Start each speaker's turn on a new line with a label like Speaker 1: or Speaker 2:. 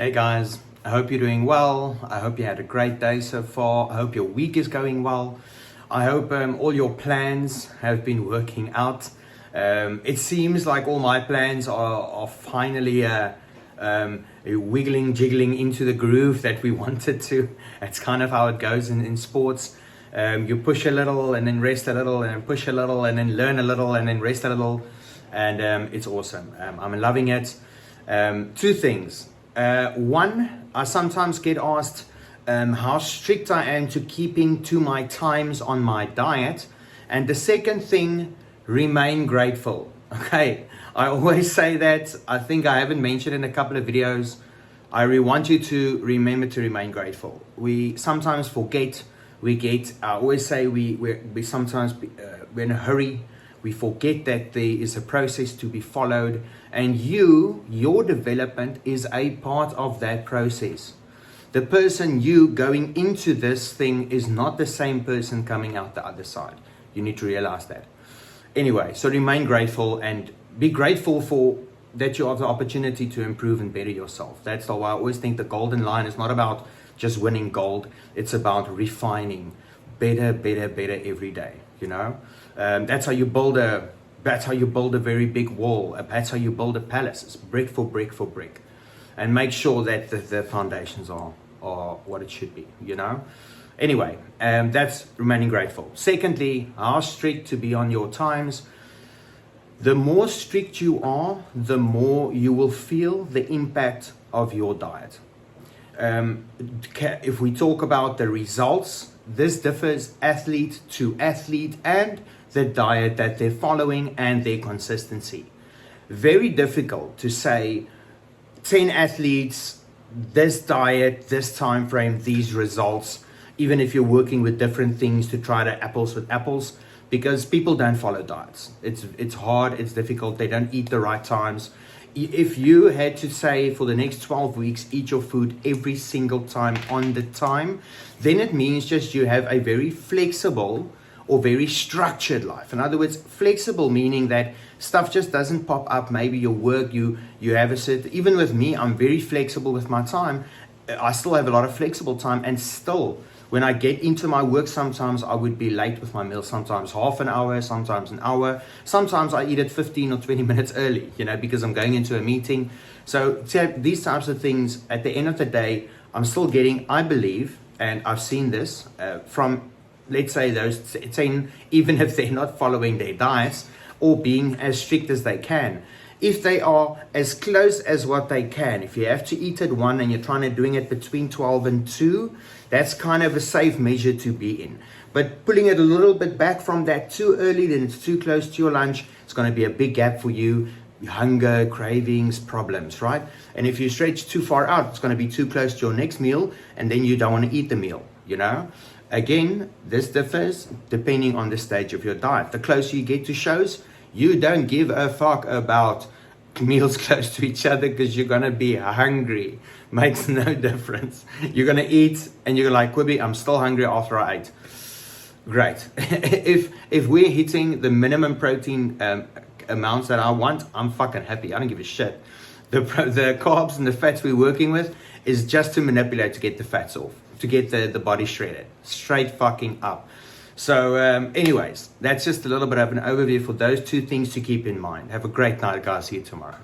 Speaker 1: Hey guys, I hope you're doing well. I hope you had a great day so far. I hope your week is going well. I hope all your plans have been working out. It seems like all my plans are finally wiggling, jiggling into the groove that we wanted to. That's kind of how it goes in sports. You push a little and then rest a little and then push a little and then learn a little and then rest a little. And it's awesome. I'm loving it. Two things. One, I sometimes get asked how strict I am to keeping to my times on my diet. And the second thing, remain grateful. Okay, I always say that. I think I haven't mentioned in a couple of videos. I really want you to remember to remain grateful. We sometimes forget. I always say we sometimes we're in a hurry. We forget that there is a process to be followed, and your development is a part of that process. The person you going into this thing is not the same person coming out the other side. You need to realize that. Anyway, so remain grateful and be grateful for that you have the opportunity to improve and better yourself. That's why I always think the golden line is not about just winning gold. It's about refining better every day. You know, that's how you build a very big wall. That's how you build a palace. It's brick for brick, and make sure that the foundations are what it should be. You know. Anyway, that's remaining grateful. Secondly, how strict to be on your times. The more strict you are, the more you will feel the impact of your diet. If we talk about the results, this differs athlete to athlete and the diet that they're following and their consistency. Very difficult to say 10 athletes, this diet, this time frame, these results, even if you're working with different things to try to apples with apples, because people don't follow diets. It's hard, it's difficult, they don't eat the right times. If you had to say for the next 12 weeks, eat your food every single time on the time, then it means just you have a very flexible or very structured life. In other words, flexible meaning that stuff just doesn't pop up. Maybe your work, you have a certain, even with me, I'm very flexible with my time. I still have a lot of flexible time, and still, when I get into my work, sometimes I would be late with my meal, sometimes half an hour, sometimes an hour. Sometimes I eat it 15 or 20 minutes early, because I'm going into a meeting. So these types of things, at the end of the day, I'm still getting, I believe, and I've seen this from, let's say, those 10, even if they're not following their diets or being as strict as they can. If they are as close as what they can, if you have to eat at 1 and you're trying to doing it between 12 and 2, that's kind of a safe measure to be in. But pulling it a little bit back from that too early, then it's too close to your lunch, it's going to be a big gap for you. Hunger, cravings, problems, right? And if you stretch too far out, it's going to be too close to your next meal, and then you don't want to eat the meal, Again, this differs depending on the stage of your diet. The closer you get to shows, you don't give a fuck about meals close to each other because you're going to be hungry. Makes no difference. You're going to eat and you're like, Quibi, I'm still hungry after I ate. Great. If we're hitting the minimum protein amounts that I want, I'm fucking happy. I don't give a shit. The carbs and the fats we're working with is just to manipulate to get the fats off, to get the body shredded. Straight fucking up. So anyways, that's just a little bit of an overview for those two things to keep in mind. Have a great night, guys. See you tomorrow.